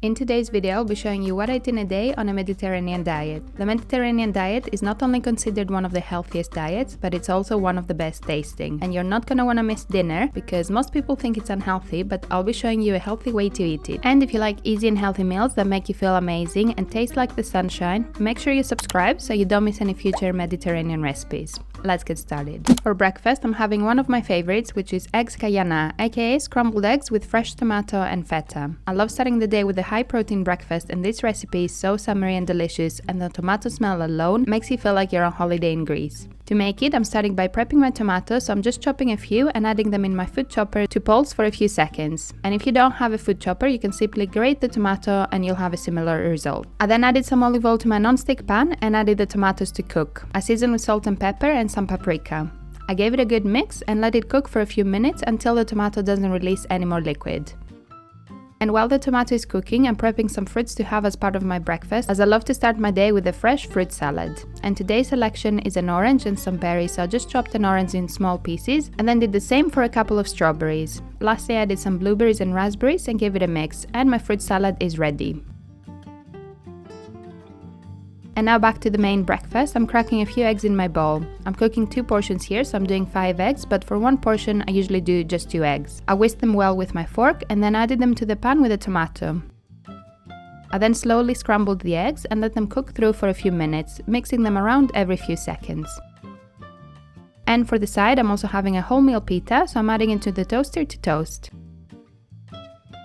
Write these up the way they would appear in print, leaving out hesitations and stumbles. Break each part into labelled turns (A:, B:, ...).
A: In today's video, I'll be showing you what I eat in a day on a Mediterranean diet. The Mediterranean diet is not only considered one of the healthiest diets, but it's also one of the best tasting. And you're not gonna wanna miss dinner, because most people think it's unhealthy, but I'll be showing you a healthy way to eat it. And if you like easy and healthy meals that make you feel amazing and taste like the sunshine, make sure you subscribe so you don't miss any future Mediterranean recipes. Let's get started. For breakfast, I'm having one of my favorites, which is eggs Kayana, aka scrambled eggs with fresh tomato and feta. I love starting the day with a high protein breakfast, and this recipe is so summery and delicious, and the tomato smell alone makes you feel like you're on holiday in Greece. To make it, I'm starting by prepping my tomatoes, so I'm just chopping a few and adding them in my food chopper to pulse for a few seconds. And if you don't have a food chopper, you can simply grate the tomato and you'll have a similar result. I then added some olive oil to my non-stick pan and added the tomatoes to cook. I seasoned with salt and pepper and some paprika. I gave it a good mix and let it cook for a few minutes until the tomato doesn't release any more liquid. And while the tomato is cooking, I'm prepping some fruits to have as part of my breakfast, as I love to start my day with a fresh fruit salad. And today's selection is an orange and some berries, so I just chopped an orange in small pieces and then did the same for a couple of strawberries. Lastly, I added some blueberries and raspberries and gave it a mix, and my fruit salad is ready. And now back to the main breakfast. I'm cracking a few eggs in my bowl. I'm cooking 2 portions here, so I'm doing 5 eggs, but for 1 portion I usually do just 2 eggs. I whisked them well with my fork and then added them to the pan with a tomato. I then slowly scrambled the eggs and let them cook through for a few minutes, mixing them around every few seconds. And for the side, I'm also having a wholemeal pita, so I'm adding it to the toaster to toast.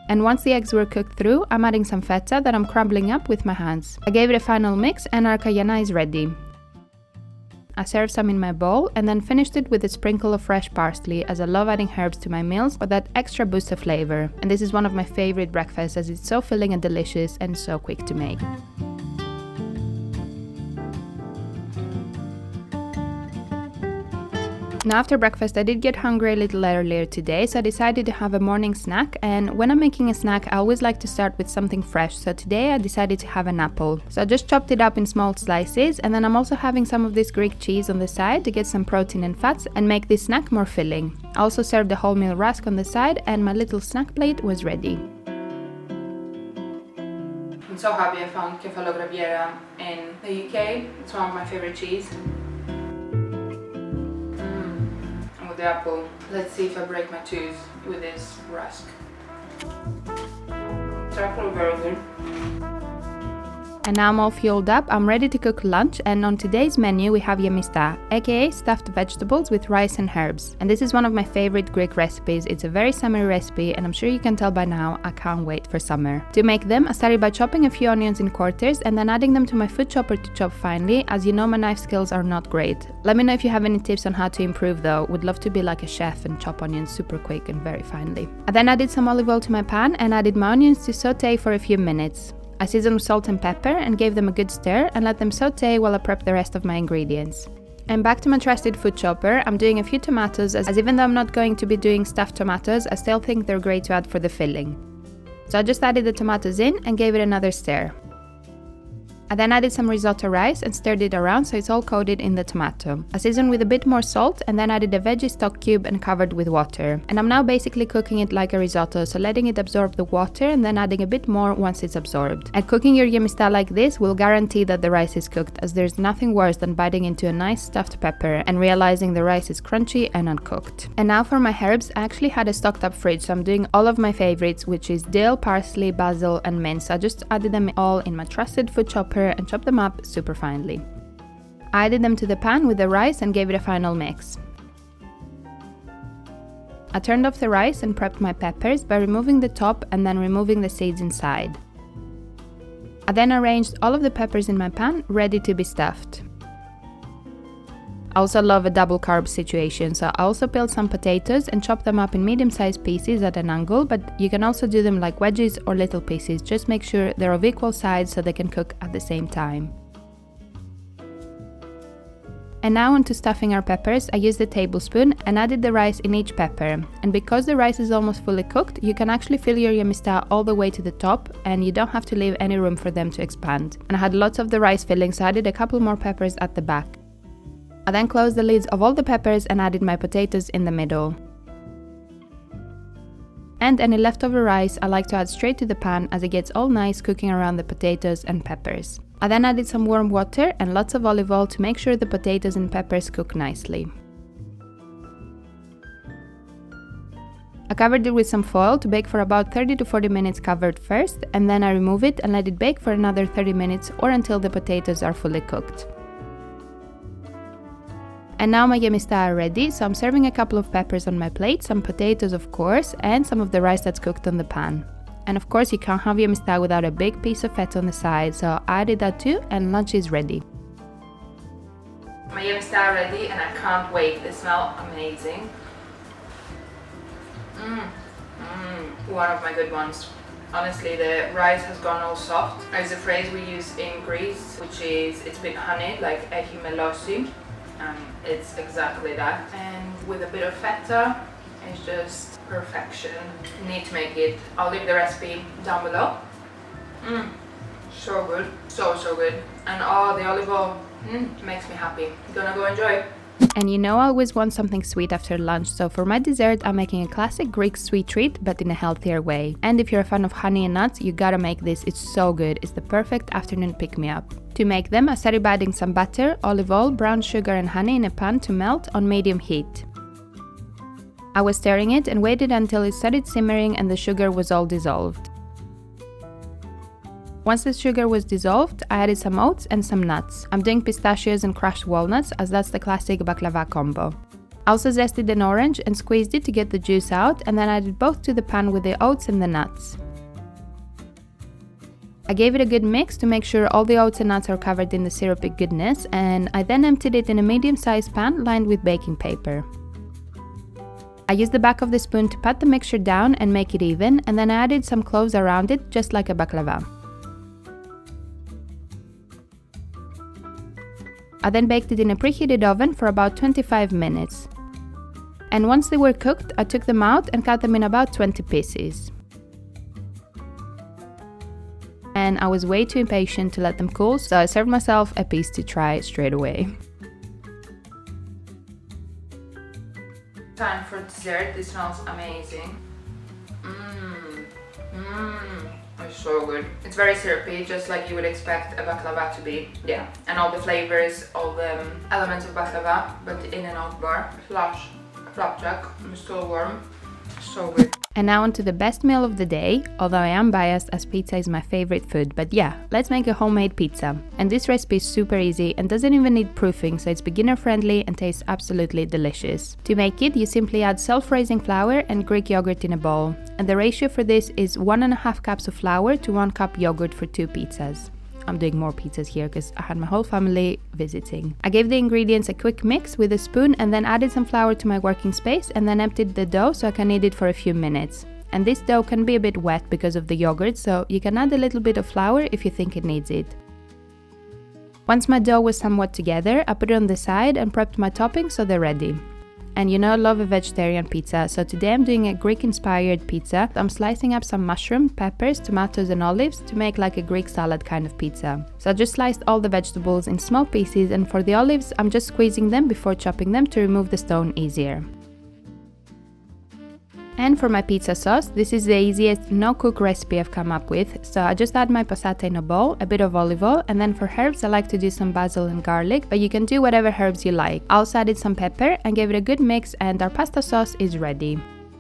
A: And once the eggs were cooked through, I'm adding some feta that I'm crumbling up with my hands. I gave it a final mix and our Kayana is ready. I served some in my bowl and then finished it with a sprinkle of fresh parsley, as I love adding herbs to my meals for that extra boost of flavor. And this is one of my favorite breakfasts, as it's so filling and delicious and so quick to make. Now after breakfast, I did get hungry a little earlier today, so I decided to have a morning snack, and when I'm making a snack I always like to start with something fresh, so today I decided to have an apple. So I just chopped it up in small slices, and then I'm also having some of this Greek cheese on the side to get some protein and fats and make this snack more filling. I also served a wholemeal rusk on the side, and my little snack plate was ready. I'm so happy I found kefalograviera in the UK. It's one of my favorite cheese. With the apple. Let's see if I break my tooth with this rusk. It's actually very good. And now I'm all fueled up, I'm ready to cook lunch, and on today's menu we have Gemista, aka stuffed vegetables with rice and herbs. And this is one of my favorite Greek recipes. It's a very summery recipe, and I'm sure you can tell by now I can't wait for summer. To make them, I started by chopping a few onions in quarters and then adding them to my food chopper to chop finely, as you know my knife skills are not great. Let me know if you have any tips on how to improve though. Would love to be like a chef and chop onions super quick and very finely. I then added some olive oil to my pan and added my onions to saute for a few minutes. I seasoned with salt and pepper and gave them a good stir and let them saute while I prep the rest of my ingredients. And back to my trusted food chopper, I'm doing a few tomatoes, as even though I'm not going to be doing stuffed tomatoes, I still think they're great to add for the filling. So I just added the tomatoes in and gave it another stir. I then added some risotto rice and stirred it around so it's all coated in the tomato. I seasoned with a bit more salt and then added a veggie stock cube and covered with water. And I'm now basically cooking it like a risotto, so letting it absorb the water and then adding a bit more once it's absorbed. And cooking your Gemista like this will guarantee that the rice is cooked, as there's nothing worse than biting into a nice stuffed pepper and realizing the rice is crunchy and uncooked. And now for my herbs, I actually had a stocked up fridge, so I'm doing all of my favorites, which is dill, parsley, basil and mint. So I just added them all in my trusted food chopper and chopped them up super finely. I added them to the pan with the rice and gave it a final mix. I turned off the rice and prepped my peppers by removing the top and then removing the seeds inside. I then arranged all of the peppers in my pan, ready to be stuffed. I also love a double carb situation, so I also peeled some potatoes and chopped them up in medium-sized pieces at an angle, but you can also do them like wedges or little pieces. Just make sure they're of equal size so they can cook at the same time. And now onto stuffing our peppers, I used a tablespoon and added the rice in each pepper. And because the rice is almost fully cooked, you can actually fill your Gemista all the way to the top, and you don't have to leave any room for them to expand. And I had lots of the rice filling, so I added a couple more peppers at the back. I then closed the lids of all the peppers and added my potatoes in the middle. And any leftover rice I like to add straight to the pan as it gets all nice cooking around the potatoes and peppers. I then added some warm water and lots of olive oil to make sure the potatoes and peppers cook nicely. I covered it with some foil to bake for about 30 to 40 minutes covered first, and then I remove it and let it bake for another 30 minutes or until the potatoes are fully cooked. And now my Gemista are ready, so I'm serving a couple of peppers on my plate, some potatoes of course, and some of the rice that's cooked on the pan. And of course you can't have Gemista without a big piece of feta on the side, so I added that too and lunch is ready. My Gemista are ready and I can't wait, they smell amazing. One of my good ones. Honestly, the rice has gone all soft. There's a phrase we use in Greece, which is it's been honeyed, like έχει μελώσει. It's exactly that. And with a bit of feta, it's just perfection. You need to make it. I'll leave the recipe down below. So good. So good. And the olive oil makes me happy. Gonna go enjoy. And you know I always want something sweet after lunch, so for my dessert I'm making a classic Greek sweet treat but in a healthier way. And if you're a fan of honey and nuts, you gotta make this, it's so good, it's the perfect afternoon pick-me-up. To make them, I started by adding some butter, olive oil, brown sugar and honey in a pan to melt on medium heat. I was stirring it and waited until it started simmering and the sugar was all dissolved. Once the sugar was dissolved, I added some oats and some nuts. I'm doing pistachios and crushed walnuts as that's the classic baklava combo. I also zested an orange and squeezed it to get the juice out and then added both to the pan with the oats and the nuts. I gave it a good mix to make sure all the oats and nuts are covered in the syrupy goodness, and I then emptied it in a medium-sized pan lined with baking paper. I used the back of the spoon to pat the mixture down and make it even, and then I added some cloves around it just like a baklava. I then baked it in a preheated oven for about 25 minutes. And once they were cooked, I took them out and cut them in about 20 pieces. And I was way too impatient to let them cool, so I served myself a piece to try straight away. Time for dessert. This smells amazing. It's so good. It's very syrupy, just like you would expect a baklava to be. Yeah, and all the flavors, all the elements of baklava, but in an oat bar. Flapjack, it's still warm. So good. And now on to the best meal of the day, although I am biased as pizza is my favorite food, but yeah, let's make a homemade pizza. And this recipe is super easy and doesn't even need proofing, so it's beginner friendly and tastes absolutely delicious. To make it, you simply add self-raising flour and Greek yogurt in a bowl. And the ratio for this is 1.5 cups of flour to 1 cup yogurt for 2 pizzas. I'm doing more pizzas here because I had my whole family visiting. I gave the ingredients a quick mix with a spoon and then added some flour to my working space and then emptied the dough so I can knead it for a few minutes. And this dough can be a bit wet because of the yogurt, so you can add a little bit of flour if you think it needs it. Once my dough was somewhat together, I put it on the side and prepped my toppings so they're ready. And you know I love a vegetarian pizza, so today I'm doing a Greek-inspired pizza. I'm slicing up some mushroom, peppers, tomatoes and olives to make like a Greek salad kind of pizza. So I just sliced all the vegetables in small pieces, and for the olives I'm just squeezing them before chopping them to remove the stone easier. And for my pizza sauce, this is the easiest no-cook recipe I've come up with, so I just add my passata in a bowl, a bit of olive oil, and then for herbs I like to do some basil and garlic, but you can do whatever herbs you like. I also added some pepper and gave it a good mix, and our pasta sauce is ready.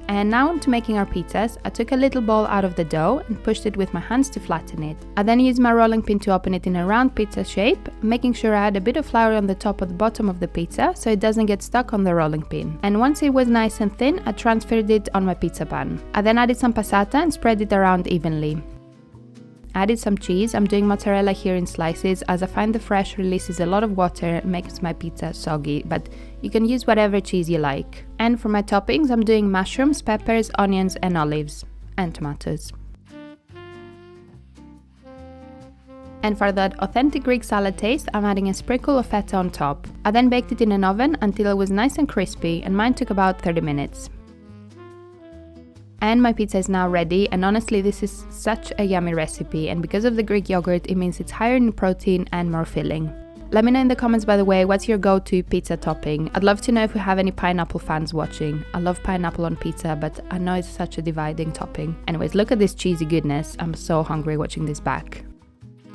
A: And now on to making our pizzas. I took a little ball out of the dough and pushed it with my hands to flatten it. I then used my rolling pin to open it in a round pizza shape, making sure I had a bit of flour on the top of the bottom of the pizza so it doesn't get stuck on the rolling pin. And once it was nice and thin, I transferred it on my pizza pan. I then added some passata and spread it around evenly. I added some cheese. I'm doing mozzarella here in slices as I find the fresh releases a lot of water and makes my pizza soggy, but you can use whatever cheese you like. And for my toppings, I'm doing mushrooms, peppers, onions and olives, and tomatoes. And for that authentic Greek salad taste, I'm adding a sprinkle of feta on top. I then baked it in an oven until it was nice and crispy, and mine took about 30 minutes. And my pizza is now ready, and honestly this is such a yummy recipe, and because of the Greek yogurt it means it's higher in protein and more filling. Let me know in the comments, by the way, what's your go-to pizza topping? I'd love to know if we have any pineapple fans watching. I love pineapple on pizza, but I know it's such a dividing topping. Anyways, look at this cheesy goodness. I'm so hungry watching this back.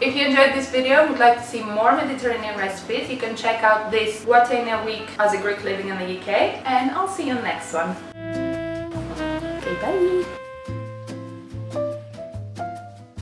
A: If you enjoyed this video and would like to see more Mediterranean recipes, you can check out this What in a Week as a Greek living in the UK, and I'll see you in the next one. Okay, bye!